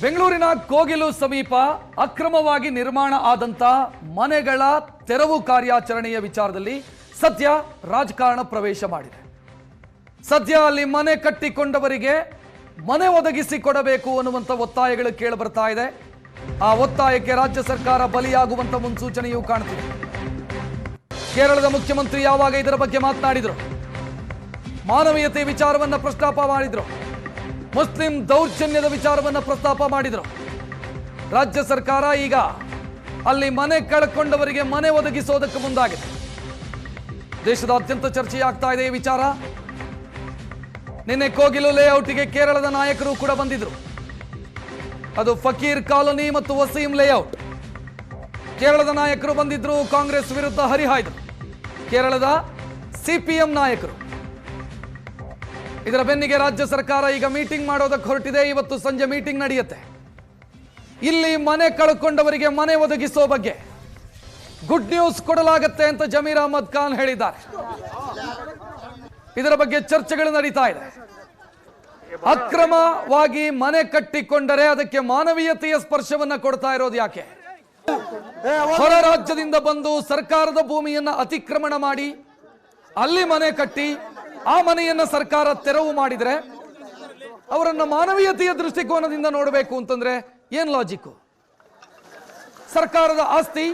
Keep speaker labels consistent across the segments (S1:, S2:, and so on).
S1: ಬೆಂಗಳೂರಿನ ಕೋಗಿಲು ಸಮೀಪ ಅಕ್ರಮವಾಗಿ ನಿರ್ಮಾಣ ಆದಂತ ಮನೆಗಳ ತೆರವು ಕಾರ್ಯಾಚರಣೆಯ ವಿಚಾರದಲ್ಲಿ ಸದ್ಯ ರಾಜಕಾರಣ ಪ್ರವೇಶ ಮಾಡಿದೆ. ಸದ್ಯ ಅಲ್ಲಿ ಮನೆ ಕಟ್ಟಿಕೊಂಡವರಿಗೆ ಮನೆ ಒದಗಿಸಿ ಕೊಡಬೇಕು ಅನ್ನುವಂತ ಒತ್ತಾಯಗಳು ಕೇಳಿ ಬರ್ತಾ ಇದೆ. ಆ ಒತ್ತಾಯಕ್ಕೆ ರಾಜ್ಯ ಸರ್ಕಾರ ಬಲಿಯಾಗುವಂತ ಮುನ್ಸೂಚನೆಯೂ ಕಾಣುತ್ತಿದೆ. ಕೇರಳದ ಮುಖ್ಯಮಂತ್ರಿ ಯಾವಾಗ ಇದರ ಬಗ್ಗೆ ಮಾತನಾಡಿದ್ರು, ಮಾನವೀಯತೆ ವಿಚಾರವನ್ನ ಪ್ರಸ್ತಾಪ ಮಾಡಿದ್ರು, ಮುಸ್ಲಿಂ ದೌರ್ಜನ್ಯದ ವಿಚಾರವನ್ನ ಪ್ರಸ್ತಾಪ ಮಾಡಿದ್ರು. ರಾಜ್ಯ ಸರ್ಕಾರ ಈಗ ಅಲ್ಲಿ ಮನೆ ಕಳ್ಕೊಂಡವರಿಗೆ ಮನೆ ಒದಗಿಸೋದಕ್ಕೆ ಮುಂದಾಗಿದೆ. ದೇಶದಾದ್ಯಂತ ಚರ್ಚೆಯಾಗ್ತಾ ಇದೆ ಈ ವಿಚಾರ. ನಿನ್ನೆ ಕೋಗಿಲು ಲೇಔಟ್ಗೆ ಕೇರಳದ ನಾಯಕರು ಕೂಡ ಬಂದಿದ್ರು. ಅದು ಫಕೀರ್ ಕಾಲೋನಿ ಮತ್ತು ವಸೀಂ ಲೇಔಟ್. ಕೇರಳದ ನಾಯಕರು ಬಂದಿದ್ರು, ಕಾಂಗ್ರೆಸ್ ವಿರುದ್ಧ ಹರಿಹಾಯ್ದರು ಕೇರಳದ ಸಿಪಿಎಂ ನಾಯಕರು. ಇದರ ಬೆನ್ನಿಗೆ ರಾಜ್ಯ ಸರ್ಕಾರ ಈಗ ಮೀಟಿಂಗ್ ಮಾಡೋದಕ್ಕೆ ಹೊರಟಿದೆ. ಇವತ್ತು ಸಂಜೆ ಮೀಟಿಂಗ್ ನಡೆಯುತ್ತೆ. ಇಲ್ಲಿ ಮನೆ ಕಳ್ಕೊಂಡವರಿಗೆ ಮನೆ ಒದಗಿಸೋ ಬಗ್ಗೆ ಗುಡ್ ನ್ಯೂಸ್ ಕೊಡಲಾಗುತ್ತೆ ಅಂತ ಜಮೀರ್ ಅಹಮದ್ ಖಾನ್ ಹೇಳಿದ್ದಾರೆ. ಇದರ ಬಗ್ಗೆ ಚರ್ಚೆಗಳು ನಡೀತಾ ಇದೆ. ಅಕ್ರಮವಾಗಿ ಮನೆ ಕಟ್ಟಿಕೊಂಡರೆ ಅದಕ್ಕೆ ಮಾನವೀಯತೆಯ ಸ್ಪರ್ಶವನ್ನ ಕೊಡ್ತಾ ಇರೋದು ಯಾಕೆ? ಹೊರ ರಾಜ್ಯದಿಂದ ಬಂದು ಸರ್ಕಾರದ ಭೂಮಿಯನ್ನ ಅತಿಕ್ರಮಣ ಮಾಡಿ ಅಲ್ಲಿ ಮನೆ ಕಟ್ಟಿ ಆ ಮನೆಯನ್ನ ಸರ್ಕಾರ ತೆರವು ಮಾಡಿದ್ರೆ ಅವರನ್ನ ಮಾನವೀಯತೆಯ ದೃಷ್ಟಿಕೋನದಿಂದ ನೋಡಬೇಕು ಅಂತಂದ್ರೆ ಏನ್ ಲಾಜಿಕ್? ಸರ್ಕಾರದ ಆಸ್ತಿ,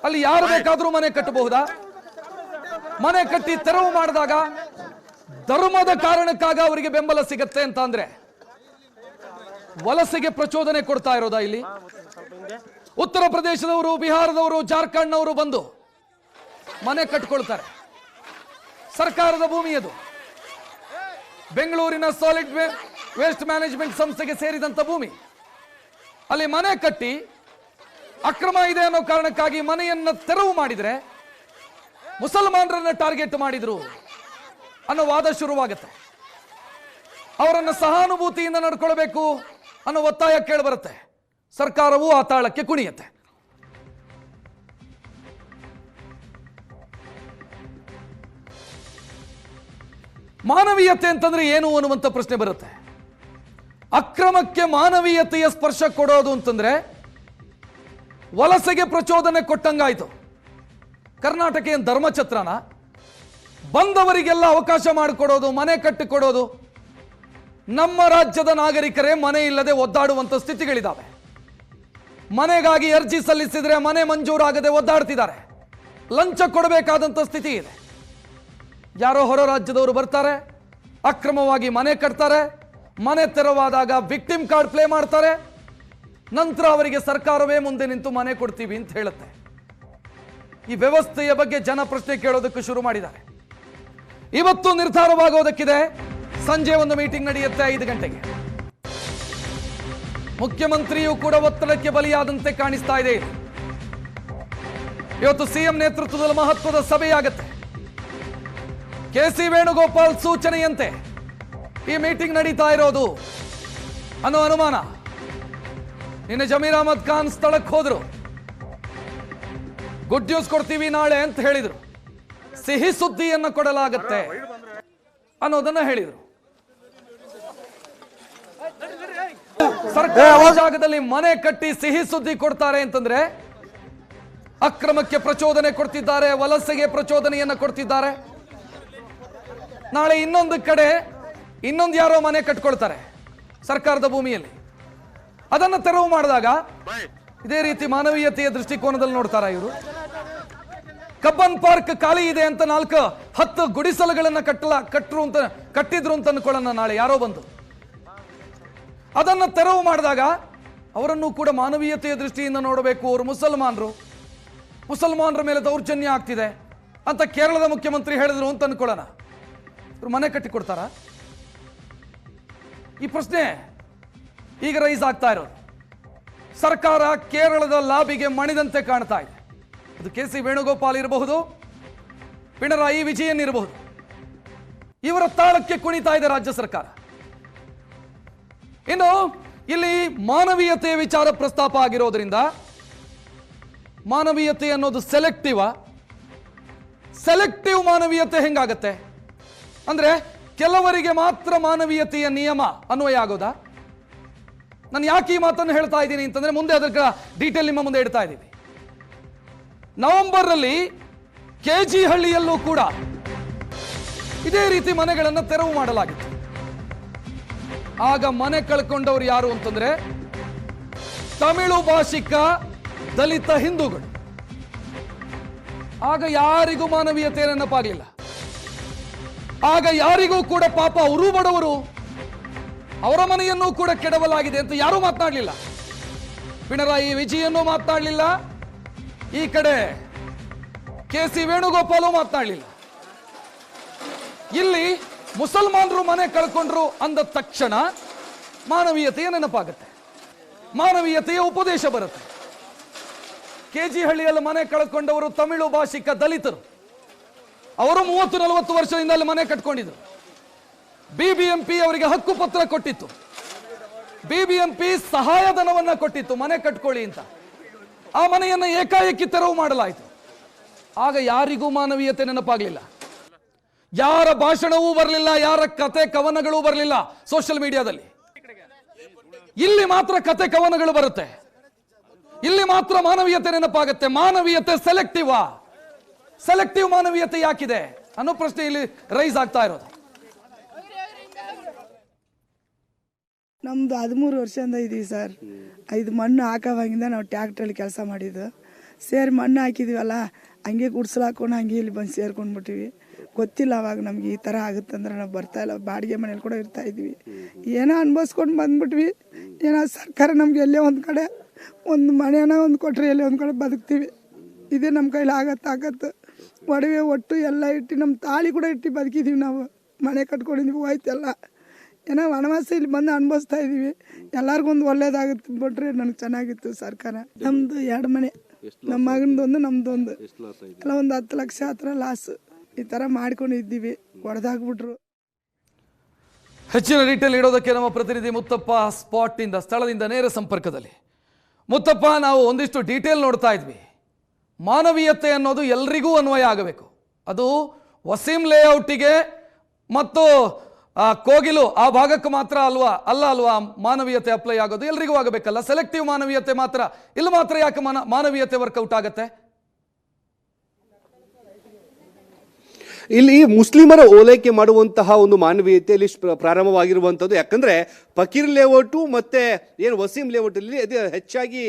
S1: ಅಲ್ಲಿ ಯಾರು ಬೇಕಾದ್ರೂ ಮನೆ ಕಟ್ಟಬಹುದಾ? ಮನೆ ಕಟ್ಟಿ ತೆರವು ಮಾಡಿದಾಗ ಧರ್ಮದ ಕಾರಣಕ್ಕಾಗ ಅವರಿಗೆ ಬೆಂಬಲ ಸಿಗತ್ತೆ ಅಂತ ಅಂದ್ರೆ ವಲಸೆಗೆ ಪ್ರಚೋದನೆ ಕೊಡ್ತಾ ಇರೋದಾ ಇಲ್ಲಿ? ಉತ್ತರ ಪ್ರದೇಶದವರು, ಬಿಹಾರದವರು, ಜಾರ್ಖಂಡ್ನವರು ಬಂದು ಮನೆ ಕಟ್ಕೊಳ್ತಾರೆ. ಸರ್ಕಾರದ ಭೂಮಿ ಅದು. ಬೆಂಗಳೂರಿನ ಸಾಲಿಡ್ ವೇಸ್ಟ್ ಮ್ಯಾನೇಜ್ಮೆಂಟ್ ಸಂಸ್ಥೆಗೆ ಸೇರಿದಂತ ಭೂಮಿ. ಅಲ್ಲಿ ಮನೆ ಕಟ್ಟಿ ಅಕ್ರಮ ಇದೆ ಅನ್ನೋ ಕಾರಣಕ್ಕಾಗಿ ಮನೆಯನ್ನ ತೆರವು ಮಾಡಿದ್ರೆ ಮುಸಲ್ಮಾನರನ್ನ ಟಾರ್ಗೆಟ್ ಮಾಡಿದ್ರು ಅನ್ನೋ ವಾದ ಶುರುವಾಗುತ್ತೆ. ಅವರನ್ನ ಸಹಾನುಭೂತಿಯಿಂದ ನಡ್ಕೊಳ್ಬೇಕು ಅನ್ನೋ ಒತ್ತಾಯ ಕೇಳಿ ಬರುತ್ತೆ. ಸರ್ಕಾರವು ಆ ತಾಳಕ್ಕೆ ಕುಣಿಯುತ್ತೆ. ಮಾನವೀಯತೆ ಅಂತಂದ್ರೆ ಏನು ಅನ್ನುವಂಥ ಪ್ರಶ್ನೆ ಬರುತ್ತೆ. ಅಕ್ರಮಕ್ಕೆ ಮಾನವೀಯತೆಯ ಸ್ಪರ್ಶ ಕೊಡೋದು ಅಂತಂದ್ರೆ ವಲಸೆಗೆ ಪ್ರಚೋದನೆ ಕೊಟ್ಟಂಗಾಯ್ತು. ಕರ್ನಾಟಕ ಏನು ಧರ್ಮಛತ್ರನ? ಬಂದವರಿಗೆಲ್ಲ ಅವಕಾಶ ಮಾಡಿಕೊಡೋದು, ಮನೆ ಕಟ್ಟಿಕೊಡೋದು. ನಮ್ಮ ರಾಜ್ಯದ ನಾಗರಿಕರೇ ಮನೆ ಇಲ್ಲದೆ ಒದ್ದಾಡುವಂಥ ಸ್ಥಿತಿಗಳಿದ್ದಾವೆ. ಮನೆಗಾಗಿ ಅರ್ಜಿ ಸಲ್ಲಿಸಿದ್ರೆ ಮನೆ ಮಂಜೂರಾಗದೆ ಒದ್ದಾಡ್ತಿದ್ದಾರೆ. ಲಂಚ ಕೊಡಬೇಕಾದಂಥ ಸ್ಥಿತಿ ಇದೆ. ಯಾರೋ ಹೊರ ರಾಜ್ಯದವರು ಬರ್ತಾರೆ, ಅಕ್ರಮವಾಗಿ ಮನೆ ಕಟ್ತಾರೆ. ಮನೆ ತೆರವಾದಾಗ ವಿಕ್ಟಿಮ್ ಕಾರ್ಡ್ ಪ್ಲೇ ಮಾಡ್ತಾರೆ. ನಂತರ ಅವರಿಗೆ ಸರ್ಕಾರವೇ ಮುಂದೆ ನಿಂತು ಮನೆ ಕೊಡ್ತೀವಿ ಅಂತ ಹೇಳುತ್ತೆ. ಈ ವ್ಯವಸ್ಥೆಯ ಬಗ್ಗೆ ಜನ ಪ್ರಶ್ನೆ ಕೇಳೋದಕ್ಕೆ ಶುರು ಮಾಡಿದ್ದಾರೆ. ಇವತ್ತು ನಿರ್ಧಾರವಾಗೋದಕ್ಕಿದೆ. ಸಂಜೆ ಒಂದು ಮೀಟಿಂಗ್ ನಡೆಯುತ್ತೆ 5 ಗಂಟೆಗೆ. ಮುಖ್ಯಮಂತ್ರಿಯು ಕೂಡ ಒತ್ತಡಕ್ಕೆ ಬಲಿಯಾದಂತೆ ಕಾಣಿಸ್ತಾ ಇದೆ. ಇವತ್ತು ಸಿಎಂ ನೇತೃತ್ವದಲ್ಲಿ ಮಹತ್ವದ ಸಭೆಯಾಗುತ್ತೆ. ಕೆ.ಸಿ. ವೇಣುಗೋಪಾಲ್ ಸೂಚನೆಯಂತೆ ಈ ಮೀಟಿಂಗ್ ನಡೀತಾ ಇರೋದು ಅನ್ನೋ ಅನುಮಾನ. ನಿನ್ನೆ ಜಮೀರ್ ಅಹಮದ್ ಖಾನ್ ಸ್ಥಳಕ್ಕೆ ಹೋದ್ರು. ಗುಡ್ ನ್ಯೂಸ್ ಕೊಡ್ತೀವಿ ನಾಳೆ ಅಂತ ಹೇಳಿದ್ರು. ಸಿಹಿ ಸುದ್ದಿಯನ್ನ ಕೊಡಲಾಗತ್ತೆ ಅನ್ನೋದನ್ನ ಹೇಳಿದ್ರು. ಸರ್ಕಾರ ಜಾಗದಲ್ಲಿ ಮನೆ ಕಟ್ಟಿ ಸಿಹಿ ಸುದ್ದಿ ಕೊಡ್ತಾರೆ ಅಂತಂದ್ರೆ ಅಕ್ರಮಕ್ಕೆ ಪ್ರಚೋದನೆ ಕೊಡ್ತಿದ್ದಾರೆ, ವಲಸೆಗೆ ಪ್ರಚೋದನೆಯನ್ನ ಕೊಡ್ತಿದ್ದಾರೆ. ನಾಳೆ ಇನ್ನೊಂದು ಕಡೆ ಇನ್ನೊಂದು ಯಾರೋ ಮನೆ ಕಟ್ಕೊಳ್ತಾರೆ ಸರ್ಕಾರದ ಭೂಮಿಯಲ್ಲಿ. ಅದನ್ನು ತೆರವು ಮಾಡಿದಾಗ ಇದೇ ರೀತಿ ಮಾನವೀಯತೆಯ ದೃಷ್ಟಿಕೋನದಲ್ಲಿ ನೋಡ್ತಾರ ಇವರು? ಕಬ್ಬನ್ ಪಾರ್ಕ್ ಖಾಲಿ ಇದೆ ಅಂತ 4-10 ಗುಡಿಸಲುಗಳನ್ನ ಕಟ್ಟಿದ್ರು ಅಂತ ಅನ್ಕೊಳ್ಳೋಣ. ನಾಳೆ ಯಾರೋ ಬಂದು ಅದನ್ನು ತೆರವು ಮಾಡಿದಾಗ ಅವರನ್ನು ಕೂಡ ಮಾನವೀಯತೆಯ ದೃಷ್ಟಿಯಿಂದ ನೋಡಬೇಕು. ಅವರು ಮುಸಲ್ಮಾನರ ಮೇಲೆ ದೌರ್ಜನ್ಯ ಆಗ್ತಿದೆ ಅಂತ ಕೇರಳದ ಮುಖ್ಯಮಂತ್ರಿ ಹೇಳಿದ್ರು ಅಂತ ಅನ್ಕೊಳ್ಳೋಣ. ಇವರು ಮನೆ ಕಟ್ಟಿಕೊಡ್ತಾರ? ಈ ಪ್ರಶ್ನೆ ಈಗ ರೈಸ್ ಆಗ್ತಾ ಇರೋದು. ಸರ್ಕಾರ ಕೇರಳದ ಲಾಬಿಗೆ ಮಣಿದಂತೆ ಕಾಣ್ತಾ ಇದೆ. ಅದು ಕೆ.ಸಿ. ವೇಣುಗೋಪಾಲ್ ಇರಬಹುದು, ಪಿಣರಾಯಿ ವಿಜಯನ್ ಇರಬಹುದು. ಇವರ ತಾಳಕ್ಕೆ ಕುಣಿತಾ ಇದೆ ರಾಜ್ಯ ಸರ್ಕಾರ. ಇನ್ನು ಇಲ್ಲಿ ಮಾನವೀಯತೆಯ ವಿಚಾರ ಪ್ರಸ್ತಾಪ ಆಗಿರೋದ್ರಿಂದ ಮಾನವೀಯತೆ ಅನ್ನೋದು ಸೆಲೆಕ್ಟಿವ್ ಮಾನವೀಯತೆ ಹೆಂಗಾಗತ್ತೆ ಅಂದ್ರೆ ಕೆಲವರಿಗೆ ಮಾತ್ರ ಮಾನವೀಯತೆಯ ನಿಯಮ ಅನ್ವಯ ಆಗೋದಾ? ನಾನು ಯಾಕೆ ಈ ಮಾತನ್ನು ಹೇಳ್ತಾ ಇದ್ದೀನಿ ಅಂತಂದ್ರೆ ಮುಂದೆ ಅದಕ್ಕೆ ಡೀಟೇಲ್ ನಿಮ್ಮ ಮುಂದೆ ಇಡ್ತಾ ಇದ್ದೀವಿ. ನವೆಂಬರ್ನಲ್ಲಿ ಕೆಜಿ ಹಳ್ಳಿಯಲ್ಲೂ ಕೂಡ ಇದೇ ರೀತಿ ಮನೆಗಳನ್ನು ತೆರವು ಮಾಡಲಾಗಿತ್ತು. ಆಗ ಮನೆ ಕಳ್ಕೊಂಡವರು ಯಾರು ಅಂತಂದ್ರೆ ತಮಿಳು ಭಾಷಿಕ ದಲಿತ ಹಿಂದೂಗಳು. ಆಗ ಯಾರಿಗೂ ಮಾನವೀಯತೆ ನೆನಪಾಗಲಿಲ್ಲ. ಆಗ ಯಾರಿಗೂ ಕೂಡ ಪಾಪ ಅವರು ಬಡವರು, ಅವರ ಮನೆಯನ್ನು ಕೂಡ ಕೆಡವಲಾಗಿದೆ ಅಂತ ಯಾರೂ ಮಾತನಾಡಲಿಲ್ಲ. ಪಿಣರಾಯಿ ವಿಜಯನ್ನೂ ಮಾತನಾಡಲಿಲ್ಲ, ಈ ಕಡೆ ಕೆ.ಸಿ. ವೇಣುಗೋಪಾಲು ಮಾತನಾಡಲಿಲ್ಲ. ಇಲ್ಲಿ ಮುಸಲ್ಮಾನರು ಮನೆ ಕಳ್ಕೊಂಡ್ರು ಅಂದ ತಕ್ಷಣ ಮಾನವೀಯತೆಯ ನೆನಪಾಗುತ್ತೆ, ಮಾನವೀಯತೆಯ ಉಪದೇಶ ಬರುತ್ತೆ. ಕೆಜಿ ಹಳ್ಳಿಯಲ್ಲಿ ಮನೆ ಕಳ್ಕೊಂಡವರು ತಮಿಳು ಭಾಷಿಕ ದಲಿತರು. ಅವರು 30-40 ವರ್ಷದಿಂದ ಅಲ್ಲಿ ಮನೆ ಕಟ್ಕೊಂಡಿದ್ರು. ಬಿಬಿಎಂಪಿ ಅವರಿಗೆ ಹಕ್ಕು ಪತ್ರ ಕೊಟ್ಟಿತ್ತು, ಬಿಬಿಎಂಪಿ ಸಹಾಯಧನವನ್ನ ಕೊಟ್ಟಿತ್ತು ಮನೆ ಕಟ್ಕೊಳ್ಳಿ ಅಂತ. ಆ ಮನೆಯನ್ನ ಏಕಾಏಕಿ ತೆರವು ಮಾಡಲಾಯಿತು. ಆಗ ಯಾರಿಗೂ ಮಾನವೀಯತೆ ನೆನಪಾಗಲಿಲ್ಲ, ಯಾರ ಭಾಷಣವೂ ಬರಲಿಲ್ಲ, ಯಾರ ಕತೆ ಕವನಗಳೂ ಬರಲಿಲ್ಲ ಸೋಷಿಯಲ್ ಮೀಡಿಯಾದಲ್ಲಿ. ಇಲ್ಲಿ ಮಾತ್ರ ಕತೆ ಕವನಗಳು ಬರುತ್ತೆ, ಇಲ್ಲಿ ಮಾತ್ರ ಮಾನವೀಯತೆ ನೆನಪಾಗುತ್ತೆ. ಮಾನವೀಯತೆ ಸೆಲೆಕ್ಟಿವ್ ಮಾನವೀಯತೆ ಯಾಕಿದೆ ಅನ್ನೋ ಪ್ರಶ್ನೆ ಇಲ್ಲಿ ರೈಸ್ ಆಗ್ತಾ ಇರೋದು.
S2: ನಮ್ದು 13 ವರ್ಷದಿಂದ ಇದೀವಿ ಸರ್. ಇದು ಮಣ್ಣು ಹಾಕೋವಾಗಿಂದ ನಾವು ಟ್ಯಾಕ್ಟ್ರಲ್ಲಿ ಕೆಲಸ ಮಾಡಿದ್ದು. ಸೇರಿ ಮಣ್ಣು ಹಾಕಿದೀವಲ್ಲ, ಹಂಗೆ ಗುಡ್ಸಲು ಹಾಕೊಂಡು ಹಂಗೆ ಇಲ್ಲಿ ಬಂದು ಸೇರ್ಕೊಂಡ್ಬಿಟ್ಟಿವಿ. ಗೊತ್ತಿಲ್ಲ ಅವಾಗ ನಮ್ಗೆ ಈ ಥರ ಆಗುತ್ತಂದ್ರೆ ನಾವು ಬರ್ತಾ ಇಲ್ಲ. ಬಾಡಿಗೆ ಮನೇಲಿ ಕೂಡ ಇರ್ತಾ ಇದ್ವಿ. ಏನೋ ಅನ್ಭವಿಸ್ಕೊಂಡು ಬಂದ್ಬಿಟ್ವಿ. ಏನೋ ಸರ್ಕಾರ ನಮ್ಗೆ ಎಲ್ಲೇ ಒಂದು ಕಡೆ ಒಂದು ಮನೆಯನ್ನ ಒಂದು ಕೊಟ್ಟರೆ ಎಲ್ಲೇ ಒಂದು ಕಡೆ ಬದುಕ್ತೀವಿ. ಇದೇ ನಮ್ಮ ಕೈಲಿ ಆಗತ್ತು. ಒಡವೆ ಒಟ್ಟು ಎಲ್ಲ ಇಟ್ಟು ನಮ್ಮ ತಾಳಿ ಕೂಡ ಇಟ್ಟು ಬದುಕಿದ್ದೀವಿ. ನಾವು ಮನೆ ಕಟ್ಕೊಂಡಿದ್ದೀವಿ, ಹೋಯ್ತೆಲ್ಲ. ಏನೋ ವನವಾಸ ಇಲ್ಲಿ ಬಂದು ಅನುಭವಿಸ್ತಾ ಇದ್ದೀವಿ. ಎಲ್ಲರಿಗೊಂದು ಒಳ್ಳೇದಾಗುತ್ತೆ ಬಿಟ್ರೆ ನನಗೆ ಚೆನ್ನಾಗಿತ್ತು ಸರ್ಕಾರ. ನಮ್ಮದು 2 ಮನೆ, ನಮ್ಮ ಮಗನದೊಂದು ನಮ್ದೊಂದು, ಎಲ್ಲ ಒಂದು 10 ಲಕ್ಷ ಹತ್ರ ಲಾಸ್. ಈ ಥರ ಮಾಡ್ಕೊಂಡಿದ್ದೀವಿ, ಹೊಡೆದಾಗ್ಬಿಟ್ರು.
S1: ಹೆಚ್ಚಿನ ಡೀಟೇಲ್ ಇಡೋದಕ್ಕೆ ನಮ್ಮ ಪ್ರತಿನಿಧಿ ಮುತ್ತಪ್ಪ ಸ್ಥಳದಿಂದ ನೇರ ಸಂಪರ್ಕದಲ್ಲಿ. ಮುತ್ತಪ್ಪ, ನಾವು ಒಂದಿಷ್ಟು ಡೀಟೇಲ್ ನೋಡ್ತಾ ಇದ್ವಿ. ಮಾನವೀಯತೆ ಅನ್ನೋದು ಎಲ್ರಿಗೂ ಅನ್ವಯ ಆಗಬೇಕು. ಅದು ವಸೀಂ ಲೇಔಟಿಗೆ ಮತ್ತು ಕೋಗಿಲು ಆ ಭಾಗಕ್ಕೆ ಮಾತ್ರ ಅಲ್ವಾ ಮಾನವೀಯತೆ ಅಪ್ಲೈ ಆಗೋದು, ಎಲ್ರಿಗೂ ಆಗಬೇಕಲ್ಲ. ಸೆಲೆಕ್ಟಿವ್ ಮಾನವೀಯತೆ ಮಾತ್ರ ಇಲ್ಲಿ ಮಾತ್ರ ಯಾಕೆ ಮಾನವೀಯತೆ ವರ್ಕೌಟ್ ಆಗತ್ತೆ?
S3: ಇಲ್ಲಿ ಮುಸ್ಲಿಮರ ಓಲೈಕೆ ಮಾಡುವಂತಹ ಒಂದು ಮಾನವೀಯತೆಯಲ್ಲಿ ಪ್ರಾರಂಭವಾಗಿರುವಂಥದ್ದು. ಯಾಕಂದ್ರೆ ಫಕೀರ್ ಲೇಔಟು ಮತ್ತೆ ಏನು ವಸೀಂ ಲೇಔಟ್ ಅಲ್ಲಿ ಅದು ಹೆಚ್ಚಾಗಿ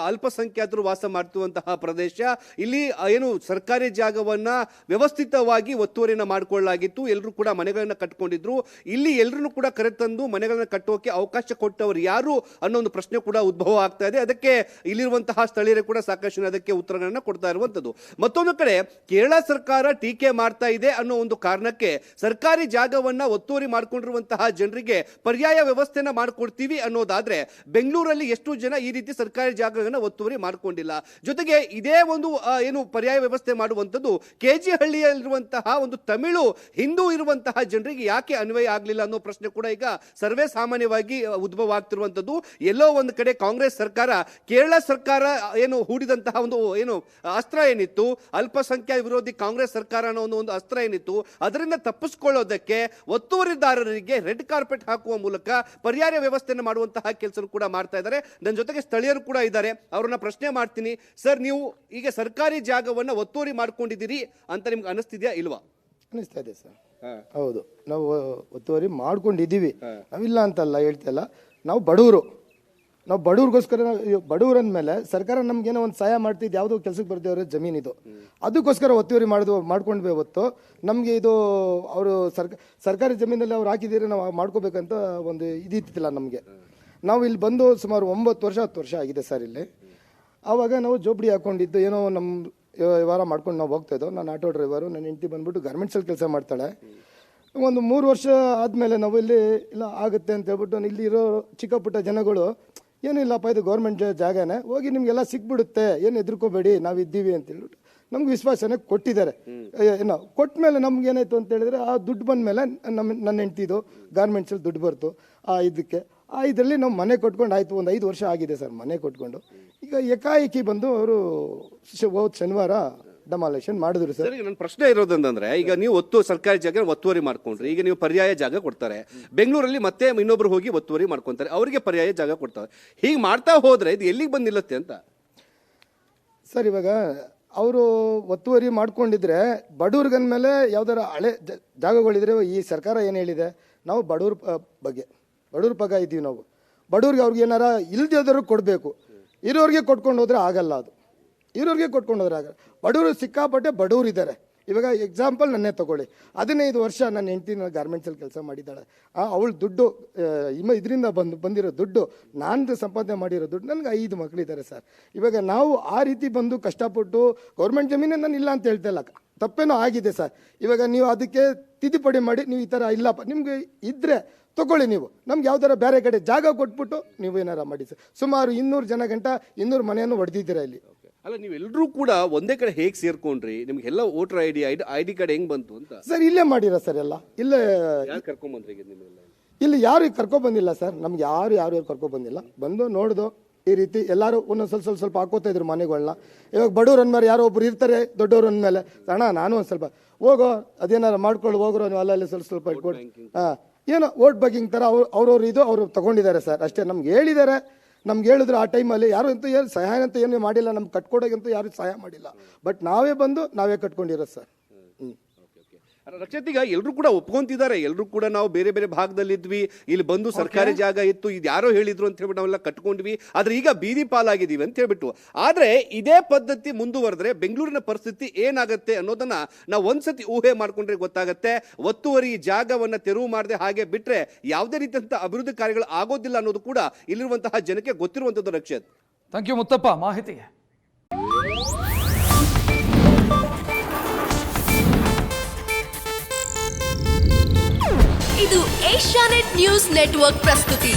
S3: ಅಲ್ಪಸಂಖ್ಯಾತರು ವಾಸ ಮಾಡ್ತಿರುವಂತಹ ಪ್ರದೇಶ. ಇಲ್ಲಿ ಏನು ಸರ್ಕಾರಿ ಜಾಗವನ್ನ ವ್ಯವಸ್ಥಿತವಾಗಿ ಒತ್ತುವರಿನ ಮಾಡಿಕೊಳ್ಳಲಾಗಿತ್ತು. ಎಲ್ಲರೂ ಕೂಡ ಮನೆಗಳನ್ನ ಕಟ್ಕೊಂಡಿದ್ರು. ಇಲ್ಲಿ ಎಲ್ಲರನ್ನು ಕೂಡ ಕರೆತಂದು ಮನೆಗಳನ್ನ ಕಟ್ಟೋಕೆ ಅವಕಾಶ ಕೊಟ್ಟವರು ಯಾರು ಅನ್ನೋ ಒಂದು ಪ್ರಶ್ನೆ ಕೂಡ ಉದ್ಭವ ಆಗ್ತಾ ಇದೆ. ಅದಕ್ಕೆ ಇಲ್ಲಿರುವಂತಹ ಸ್ಥಳೀಯರು ಕೂಡ ಸಾಕಷ್ಟು ಅದಕ್ಕೆ ಉತ್ತರಗಳನ್ನ ಕೊಡ್ತಾ ಇರುವಂತದ್ದು. ಮತ್ತೊಂದು ಕಡೆ ಕೇರಳ ಸರ್ಕಾರ ಟೀಕೆ ಮಾಡ್ತಾ ಇದೆ ಅನ್ನೋ ಒಂದು ಕಾರಣಕ್ಕೆ ಸರ್ಕಾರಿ ಜಾಗವನ್ನ ಒತ್ತುವರಿ ಮಾಡಿಕೊಂಡಿರುವಂತಹ ಜನರಿಗೆ ಪರ್ಯಾಯ ವ್ಯವಸ್ಥೆನ ಮಾಡಿಕೊಡ್ತೀವಿ ಅನ್ನೋದಾದ್ರೆ ಬೆಂಗಳೂರಲ್ಲಿ ಎಷ್ಟು ಜನ ಈ ರೀತಿ ಸರ್ಕಾರಿ ಜಾಗಗಳನ್ನ ಒತ್ತುವರಿ ಮಾಡಿಕೊಂಡಿಲ್ಲ. ಜೊತೆಗೆ ಇದೇ ಒಂದು ಏನು ಪರ್ಯಾಯ ವ್ಯವಸ್ಥೆ ಮಾಡುವಂಥದ್ದು ಕೆಜಿ ಹಳ್ಳಿಯಲ್ಲಿರುವಂತಹ ಒಂದು ತಮಿಳು ಹಿಂದೂ ಇರುವಂತಹ ಜನರಿಗೆ ಯಾಕೆ ಅನ್ವಯ ಆಗಲಿಲ್ಲ ಅನ್ನೋ ಪ್ರಶ್ನೆ ಕೂಡ ಈಗ ಸರ್ವೇ ಸಾಮಾನ್ಯವಾಗಿ ಉದ್ಭವ ಆಗ್ತಿರುವಂತದ್ದು. ಎಲ್ಲೋ ಒಂದು ಕಡೆ ಕಾಂಗ್ರೆಸ್ ಸರ್ಕಾರ ಕೇರಳ ಸರ್ಕಾರ ಏನು ಹೂಡಿದಂತಹ ಒಂದು ಏನು ಅಸ್ತ್ರ ಏನಿತ್ತು, ಅಲ್ಪಸಂಖ್ಯಾತ ವಿರೋಧಿ ಕಾಂಗ್ರೆಸ್ ಸರ್ಕಾರ ಅನ್ನೋ ಒಂದು ಅಸ್ತ್ರ ಏನಿತ್ತು, ಅದರಿಂದ ತಪ್ಪಿಸಿಕೊಳ್ಳೋದಕ್ಕೆ ಒತ್ತುವರಿದಾರರಿಗೆ ರೆಡ್ ಕಾರ್ಪೆಟ್ ಹಾಕುವ ಮೂಲಕ ಪರ್ಯಾಯ ವ್ಯವಸ್ಥೆಯನ್ನು ಮಾಡುವಂತಹ ಕೆಲಸ ಕೂಡ ಮಾಡ್ತಾ ಇದ್ದಾರೆ. ನನ್ನ ಜೊತೆಗೆ ಸ್ಥಳೀಯರು ಕೂಡ ಇದ್ದಾರೆ, ಅವರನ್ನ ಪ್ರಶ್ನೆ ಮಾಡ್ತೀನಿ. ಸರ್, ನೀವು ಈಗ ಸರ್ಕಾರಿ ಜಾಗವನ್ನ ಒತ್ತುವರಿ ಮಾಡ್ಕೊಂಡಿದ್ದೀರಿ ಅಂತ ನಿಮ್ಗೆ ಅನಿಸ್ತಿದ್ಯಾ ಇಲ್ವಾ?
S4: ಅನಿಸ್ತಾ ಇದೆ ಸರ್. ಹೌದು, ನಾವು ಒತ್ತುವರಿ ಮಾಡ್ಕೊಂಡಿದ್ದೀವಿ, ನಾವಿಲ್ಲ ಅಂತಲ್ಲ ಹೇಳ್ತಾ ಇಲ್ಲ. ನಾವು ಬಡವ್ರಿಗೋಸ್ಕರ ಬಡವ್ರ ಅಂದಮೇಲೆ ಸರ್ಕಾರ ನಮ್ಗೇನೋ ಒಂದು ಸಹಾಯ ಮಾಡ್ತಿದ್ದು, ಯಾವುದೋ ಕೆಲ್ಸಕ್ಕೆ ಬರ್ದೇವ್ರೆ ಜಮೀನಿದು, ಅದಕ್ಕೋಸ್ಕರ ಒತ್ತುವರಿ ಮಾಡ್ಕೊಂಡ್ಬೇ ಹೊತ್ತು ನಮಗೆ ಇದು ಅವರು ಸರ್ಕಾರಿ ಜಮೀನಲ್ಲಿ ಅವ್ರು ಹಾಕಿದ್ದೀರಿ ನಾವು ಮಾಡ್ಕೋಬೇಕಂತ ಒಂದು ಇದಿತ್ತಿಲ್ಲ ನಮಗೆ. ನಾವು ಇಲ್ಲಿ ಬಂದು ಸುಮಾರು 9 ವರ್ಷ 10 ವರ್ಷ ಆಗಿದೆ ಸರ್ ಇಲ್ಲಿ. ಆವಾಗ ನಾವು ಜೋಬಡಿ ಹಾಕೊಂಡಿದ್ದು ಏನೋ ನಮ್ಮ ವ್ಯವಹಾರ ಮಾಡ್ಕೊಂಡು ನಾವು ಹೋಗ್ತಾ ಇದ್ದೋ. ನಾನು ಆಟೋ ಡ್ರೈವರು, ನನ್ನ ಹೆಂಡತಿ ಬಂದ್ಬಿಟ್ಟು ಗಾರ್ಮೆಂಟ್ಸಲ್ಲಿ ಕೆಲಸ ಮಾಡ್ತಾಳೆ. ಒಂದು 3 ವರ್ಷ ಆದಮೇಲೆ ನಾವು ಇಲ್ಲಿ ಇಲ್ಲ ಆಗುತ್ತೆ ಅಂತ ಹೇಳ್ಬಿಟ್ಟು ಇಲ್ಲಿ ಇರೋ ಚಿಕ್ಕ ಪುಟ್ಟ ಜನಗಳು ಏನಿಲ್ಲಪ್ಪ ಇದು ಗೌರ್ಮೆಂಟ್ ಜಾಗನೇ, ಹೋಗಿ ನಿಮಗೆಲ್ಲ ಸಿಕ್ಬಿಡುತ್ತೆ, ಏನು ಹೆದರ್ಕೋಬೇಡಿ ನಾವಿದ್ದೀವಿ ಅಂತ ಹೇಳ್ಬಿಟ್ಟು ನಮ್ಗೆ ವಿಶ್ವಾಸನೆ ಕೊಟ್ಟಿದ್ದಾರೆ. ಏನೋ ಕೊಟ್ಟ ಮೇಲೆ ನಮ್ಗೆ ಏನಾಯ್ತು ಅಂತ ಹೇಳಿದ್ರೆ, ಆ ದುಡ್ಡು ಬಂದ ಮೇಲೆ ನನ್ನ ಹೆಂಡ್ತಿದು ಗಾರ್ಮೆಂಟ್ಸಲ್ಲಿ ದುಡ್ಡು ಬರ್ತು. ಇದರಲ್ಲಿ ನಾವು ಮನೆ ಕೊಟ್ಕೊಂಡು ಆಯಿತು, ಒಂದು 5 ವರ್ಷ ಆಗಿದೆ ಸರ್ ಮನೆ ಕೊಟ್ಕೊಂಡು. ಈಗ ಏಕಾಏಕಿ ಬಂದು ಅವರು ಹೋದ ಶನಿವಾರ ಡೆಮಾಲೇಷನ್ ಮಾಡಿದ್ರು ಸರ್.
S3: ಸರ್, ನನ್ನ ಪ್ರಶ್ನೆ ಇರೋದಂದ್ರೆ ಈಗ ನೀವು ಸರ್ಕಾರಿ ಜಾಗ ಒತ್ತುವರಿ ಮಾಡ್ಕೊಂಡ್ರಿ, ಈಗ ನೀವು ಪರ್ಯಾಯ ಜಾಗ ಕೊಡ್ತಾರೆ, ಬೆಂಗಳೂರಲ್ಲಿ ಮತ್ತೆ ಇನ್ನೊಬ್ರು ಹೋಗಿ ಒತ್ತುವರಿ ಮಾಡ್ಕೊಂತಾರೆ, ಅವರಿಗೆ ಪರ್ಯಾಯ ಜಾಗ ಕೊಡ್ತಾರೆ. ಹೀಗೆ ಮಾಡ್ತಾ ಹೋದ್ರೆ ಇದು ಎಲ್ಲಿಗೆ ಬಂದು ನಿಲ್ಲುತ್ತೆ ಅಂತ
S4: ಸರ್. ಇವಾಗ ಅವರು ಒತ್ತುವರಿ ಮಾಡ್ಕೊಂಡಿದ್ರೆ ಬಡವ್ರಿಗಂದ್ಮೇಲೆ ಯಾವ್ದಾರ ಹಳೆ ಜಾಗಗಳಿದ್ರೆ ಈ ಸರ್ಕಾರ ಏನು ಹೇಳಿದೆ, ನಾವು ಬಡವ್ರ ಪಗ ಇದ್ದೀವಿ, ನಾವು ಬಡವ್ರಿಗೆ ಅವ್ರಿಗೆ ಏನಾರ ಇಲ್ದಿರೋರು ಕೊಡಬೇಕು, ಇರೋರಿಗೆ ಕೊಟ್ಕೊಂಡು ಹೋದ್ರೆ ಆಗಲ್ಲ. ಅದು ಇರೋರಿಗೆ ಕೊಟ್ಕೊಂಡು ಹೋದ್ರೆ ಆಗಲ್ಲ. ಬಡವರು ಸಿಕ್ಕಾಪಟ್ಟೆ ಬಡವ್ರು ಇದ್ದಾರೆ. ಇವಾಗ ಎಕ್ಸಾಂಪಲ್ ನನ್ನೇ ತಗೊಳ್ಳಿ, 15 ವರ್ಷ ನನ್ನ ಹೆಂಡತಿ ಗಾರ್ಮೆಂಟ್ಸಲ್ಲಿ ಕೆಲಸ ಮಾಡಿದ್ದಾಳೆ. ಅವಳು ದುಡ್ಡು ಇದರಿಂದ ಬಂದಿರೋ ದುಡ್ಡು, ನಾನು ಸಂಪಾದನೆ ಮಾಡಿರೋ ದುಡ್ಡು, ನನಗೆ 5 ಮಕ್ಕಳಿದ್ದಾರೆ ಸರ್. ಇವಾಗ ನಾವು ಆ ರೀತಿ ಬಂದು ಕಷ್ಟಪಟ್ಟು ಗೌರ್ಮೆಂಟ್ ಜಮೀನೇ ನಾನು ಇಲ್ಲ ಅಂತ ಹೇಳ್ತಾ ಇಲ್ಲ, ತಪ್ಪೇನೋ ಆಗಿದೆ ಸರ್. ಇವಾಗ ನೀವು ಅದಕ್ಕೆ ತಿದ್ದುಪಡಿ ಮಾಡಿ ನೀವು ಈ ಥರ ಇಲ್ಲಪ್ಪ ನಿಮಗೆ ಇದ್ದರೆ ತಗೊಳ್ಳಿ, ನೀವು ನಮ್ಗೆ ಯಾವ್ದಾರ ಬೇರೆ ಕಡೆ ಜಾಗ ಕೊಟ್ಬಿಟ್ಟು ನೀವು ಏನಾರ ಮಾಡಿ ಸರ್. ಸುಮಾರು 200 ಜನ ಗಂಟ 200 ಮನೆಯನ್ನು ಹೊಡೆದಿದ್ದೀರಾ ಇಲ್ಲಿ.
S3: ಅಲ್ಲ, ನೀವೆಲ್ಲರೂ ಕೂಡ ಒಂದೇ ಕಡೆ ಹೇಗೆ ಸೇರ್ಕೊಂಡ್ರಿ? ನಿಮ್ಗೆಲ್ಲ ವೋಟರ್ ಐಡಿ ಕಾರ್ಡ್ ಹೆಂಗ್ ಬಂತು ಅಂತ?
S4: ಸರ್ ಇಲ್ಲೇ ಮಾಡಿರ ಸರ್, ಎಲ್ಲ ಇಲ್ಲೇ.
S3: ಯಾರು ಕರ್ಕೊಂಡ್ಬಂದ್ರಿ ನಿಮ್ಮೆಲ್ಲ?
S4: ಇಲ್ಲಿ ಯಾರು ಕರ್ಕೊಬಂದಿಲ್ಲ ಸರ್, ನಮ್ಗೆ ಯಾರು ಕರ್ಕೊಬಂದಿಲ್ಲ. ಬಂದು ನೋಡ್ದು ಈ ರೀತಿ ಎಲ್ಲರೂ ಒಂದೊಂದು ಸ್ವಲ್ಪ ಹಾಕೋತಾ ಇದ್ರು ಮನೆಗಳನ್ನ. ಇವಾಗ ಬಡವ್ರು ಅಂದ್ಮೇಲೆ ಯಾರೋ ಒಬ್ರು ಇರ್ತಾರೆ, ದೊಡ್ಡವರು ಅಂದಮೇಲೆ ಅಣ್ಣ ನಾನು ಒಂದು ಸ್ವಲ್ಪ ಹೋಗೋ ಅದೇನಾರು ಮಾಡ್ಕೊಂಡು ಹೋಗ್ರೋ ನೀವು ಅಲ್ಲಲ್ಲಿ ಸ್ವಲ್ಪ ಇಟ್ಕೊಂಡು ಏನೋ ವೋಟ್ ಬಗ್ಗಿಂಗ್ ಥರ ಅವ್ರವ್ರು ಇದು ಅವರು ತಗೊಂಡಿದ್ದಾರೆ ಸರ್ ಅಷ್ಟೇ. ನಮ್ಗೆ ಹೇಳಿದ್ದಾರೆ, ನಮ್ಗೆ ಹೇಳಿದ್ರು ಆ ಟೈಮಲ್ಲಿ ಯಾರು ಅಂತೂ ಏನು ಸಹಾಯ ಅಂತ ಏನು ಮಾಡಿಲ್ಲ, ನಮ್ಗೆ ಕಟ್ಕೊಡೋಗಂತೂ ಯಾರು ಸಹಾಯ ಮಾಡಿಲ್ಲ. ಬಟ್ ನಾವೇ ಬಂದು ನಾವೇ ಕಟ್ಕೊಂಡಿರೋದು ಸರ್.
S3: ರಕ್ಷಿತ್, ಈಗ ಎಲ್ಲರೂ ಕೂಡ ಒಪ್ಕೊಂತಿದ್ದಾರೆ, ಎಲ್ಲರೂ ಕೂಡ ನಾವು ಬೇರೆ ಬೇರೆ ಭಾಗದಲ್ಲಿದ್ವಿ, ಇಲ್ಲಿ ಬಂದು ಸರ್ಕಾರಿ ಜಾಗ ಇತ್ತು, ಇದು ಯಾರೋ ಹೇಳಿದ್ರು ಅಂತ ಹೇಳ್ಬಿಟ್ಟು ನಾವೆಲ್ಲ ಕಟ್ಕೊಂಡ್ವಿ, ಆದ್ರೆ ಈಗ ಬೀದಿ ಪಾಲಾಗಿದ್ದೀವಿ ಅಂತ ಹೇಳ್ಬಿಟ್ಟು. ಆದ್ರೆ ಇದೇ ಪದ್ಧತಿ ಮುಂದುವರೆದ್ರೆ ಬೆಂಗಳೂರಿನ ಪರಿಸ್ಥಿತಿ ಏನಾಗುತ್ತೆ ಅನ್ನೋದನ್ನ ನಾವು ಒಂದ್ಸತಿ ಊಹೆ ಮಾಡ್ಕೊಂಡ್ರೆ ಗೊತ್ತಾಗತ್ತೆ. ಒತ್ತುವರಿ ಜಾಗವನ್ನ ತೆರವು ಮಾಡದೆ ಹಾಗೆ ಬಿಟ್ರೆ ಯಾವುದೇ ರೀತಿಯಂತಹ ಅಭಿವೃದ್ಧಿ ಕಾರ್ಯಗಳು ಆಗೋದಿಲ್ಲ ಅನ್ನೋದು ಕೂಡ ಇಲ್ಲಿರುವಂತಹ ಜನಕ್ಕೆ ಗೊತ್ತಿರುವಂತದ್ದು. ರಕ್ಷಿತ್,
S1: ಥ್ಯಾಂಕ್ ಯು ಮುತ್ತಪ್ಪ ಮಾಹಿತಿಗೆ.
S5: ಇದು ಏಷ್ಯಾನೆಟ್ ನ್ಯೂಸ್ ನೆಟ್ವರ್ಕ್ ಪ್ರಸ್ತುತಿ.